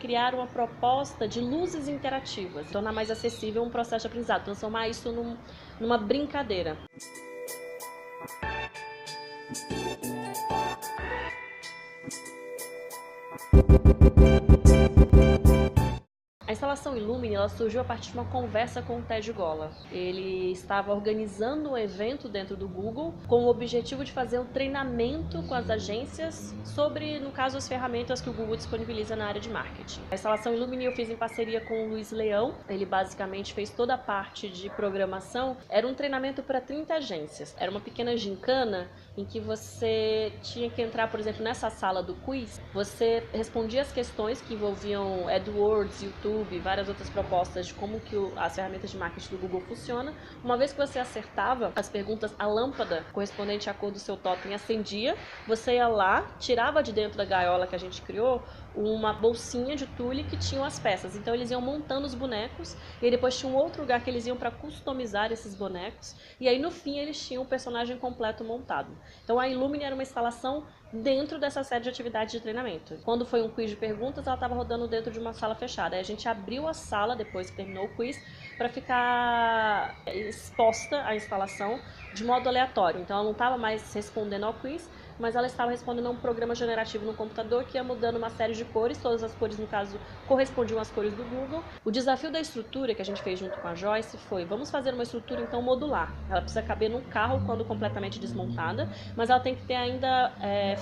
criar uma proposta de luzes interativas, tornar mais acessível um processo de aprendizado, transformar isso numa brincadeira. A instalação Illumine ela surgiu a partir de uma conversa com o Ted Gola. Ele estava organizando um evento dentro do Google com o objetivo de fazer um treinamento com as agências sobre, no caso, as ferramentas que o Google disponibiliza na área de marketing. A instalação Illumine eu fiz em parceria com o Luiz Leão. Ele basicamente fez toda a parte de programação. Era um treinamento para 30 agências. Era uma pequena gincana em que você tinha que entrar, por exemplo, nessa sala do quiz. Você respondia as questões que envolviam AdWords, YouTube, várias outras propostas de como que as ferramentas de marketing do Google funcionam. Uma vez que você acertava as perguntas, a lâmpada correspondente à cor do seu totem acendia, você ia lá, tirava de dentro da gaiola que a gente criou uma bolsinha de tule que tinham as peças. Então eles iam montando os bonecos e aí depois tinha um outro lugar que eles iam para customizar esses bonecos e aí no fim eles tinham o personagem completo montado. Então a Illumine era uma instalação dentro dessa série de atividades de treinamento. Quando foi um quiz de perguntas, ela estava rodando dentro de uma sala fechada. Aí a gente abriu a sala depois que terminou o quiz para ficar exposta à instalação de modo aleatório. Então ela não estava mais respondendo ao quiz, mas ela estava respondendo a um programa generativo no computador que ia mudando uma série de cores, todas as cores, no caso, correspondiam às cores do Google. O desafio da estrutura que a gente fez junto com a Joyce foi, vamos fazer uma estrutura então modular. Ela precisa caber num carro quando completamente desmontada, mas ela tem que ter ainda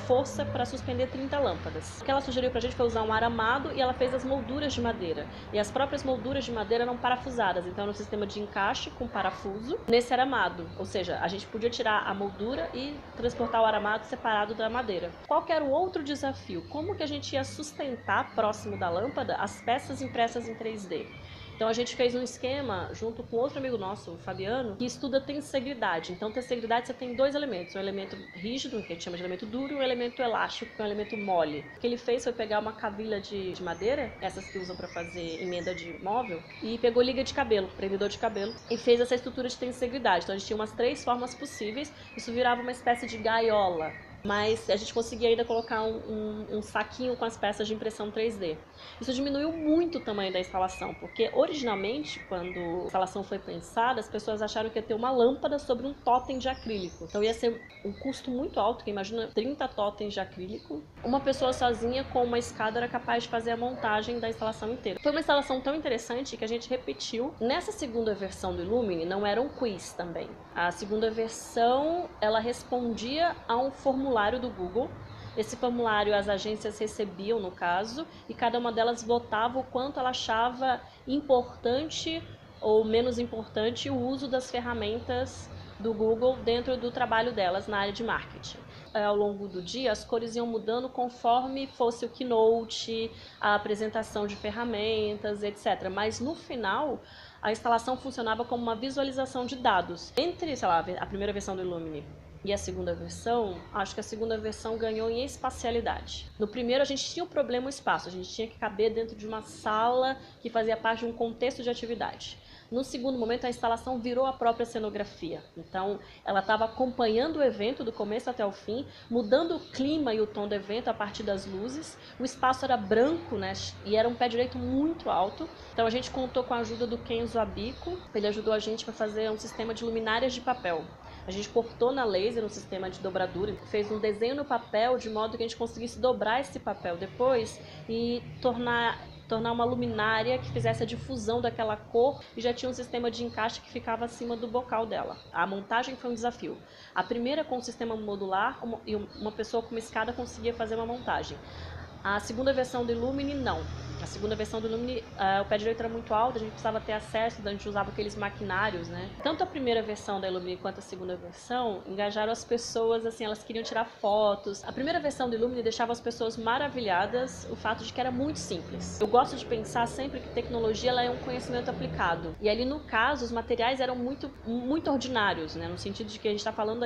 força para suspender 30 lâmpadas. O que ela sugeriu pra gente foi usar um aramado e ela fez as molduras de madeira. E as próprias molduras de madeira eram parafusadas, então era um sistema de encaixe com parafuso nesse aramado. Ou seja, a gente podia tirar a moldura e transportar o aramado separado da madeira. Qual que era o outro desafio? Como que a gente ia sustentar próximo da lâmpada as peças impressas em 3D? Então a gente fez um esquema junto com outro amigo nosso, o Fabiano, que estuda tensegridade. Então tensegridade você tem dois elementos, um elemento rígido, que a gente chama de elemento duro, e um elemento elástico, que é um elemento mole. O que ele fez foi pegar uma cavilha de madeira, essas que usam para fazer emenda de móvel, e pegou liga de cabelo, prendedor de cabelo, e fez essa estrutura de tensegridade. Então a gente tinha umas 3 formas possíveis, isso virava uma espécie de gaiola. Mas a gente conseguia ainda colocar um saquinho com as peças de impressão 3D. Isso diminuiu muito o tamanho da instalação, porque originalmente, quando a instalação foi pensada, as pessoas acharam que ia ter uma lâmpada sobre um totem de acrílico. Então ia ser um custo muito alto, que imagina 30 totens de acrílico. Uma pessoa sozinha com uma escada era capaz de fazer a montagem da instalação inteira. Foi uma instalação tão interessante que a gente repetiu. Nessa segunda versão do Illumine, não era um quiz também. A segunda versão, ela respondia a um formulário do Google. Esse formulário as agências recebiam, no caso, e cada uma delas votava o quanto ela achava importante ou menos importante o uso das ferramentas do Google dentro do trabalho delas na área de marketing. Ao longo do dia, as cores iam mudando conforme fosse o keynote, a apresentação de ferramentas, etc. Mas no final, a instalação funcionava como uma visualização de dados. Entre, sei lá, a primeira versão do Illumine e a segunda versão, acho que a segunda versão ganhou em espacialidade. No primeiro a gente tinha o problema o espaço, a gente tinha que caber dentro de uma sala que fazia parte de um contexto de atividade. No segundo momento a instalação virou a própria cenografia, então ela estava acompanhando o evento do começo até o fim, mudando o clima e o tom do evento a partir das luzes. O espaço era branco, né, e era um pé direito muito alto, então a gente contou com a ajuda do Kenzo Abiko, ele ajudou a gente para fazer um sistema de luminárias de papel. A gente cortou na laser um sistema de dobradura, fez um desenho no papel de modo que a gente conseguisse dobrar esse papel depois e tornar uma luminária que fizesse a difusão daquela cor e já tinha um sistema de encaixe que ficava acima do bocal dela. A montagem foi um desafio. A primeira com o sistema modular e uma pessoa com uma escada conseguia fazer uma montagem. A segunda versão do Illumine, não. A segunda versão do Illumine, o pé direito era muito alto, a gente precisava ter acesso, a gente usava aqueles maquinários, né? Tanto a primeira versão da Illumine quanto a segunda versão engajaram as pessoas, assim, elas queriam tirar fotos. A primeira versão do Illumine deixava as pessoas maravilhadas, o fato de que era muito simples. Eu gosto de pensar sempre que tecnologia ela é um conhecimento aplicado. E ali, no caso, os materiais eram muito ordinários, né? No sentido de que a gente está falando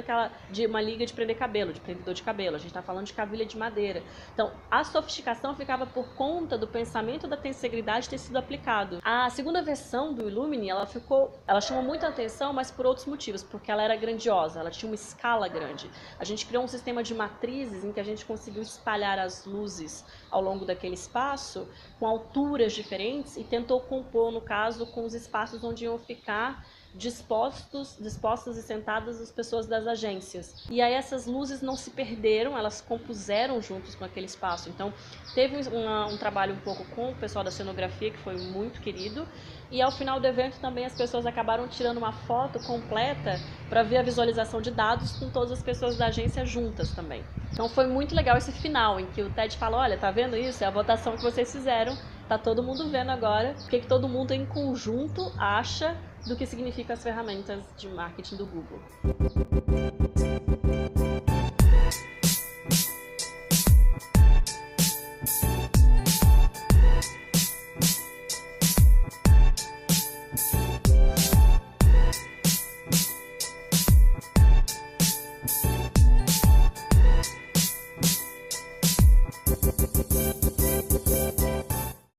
de uma liga de prender cabelo, de prendedor de cabelo, a gente está falando de cavilha de madeira. Então, a sofisticação ficava por conta do pensamento treinamento da integridade ter sido aplicado. A segunda versão do Illumine, ela chamou muita atenção, mas por outros motivos, porque ela era grandiosa, ela tinha uma escala grande. A gente criou um sistema de matrizes em que a gente conseguiu espalhar as luzes ao longo daquele espaço com alturas diferentes e tentou compor, no caso, com os espaços onde iam ficar dispostas e sentadas as pessoas das agências. E aí essas luzes não se perderam, elas compuseram juntos com aquele espaço. Então teve um trabalho um pouco com o pessoal da cenografia, que foi muito querido, e ao final do evento também as pessoas acabaram tirando uma foto completa para ver a visualização de dados com todas as pessoas da agência juntas também. Então foi muito legal esse final, em que o Ted fala, olha, tá vendo isso? É a votação que vocês fizeram, tá todo mundo vendo agora o que todo mundo em conjunto acha do que significam as ferramentas de marketing do Google.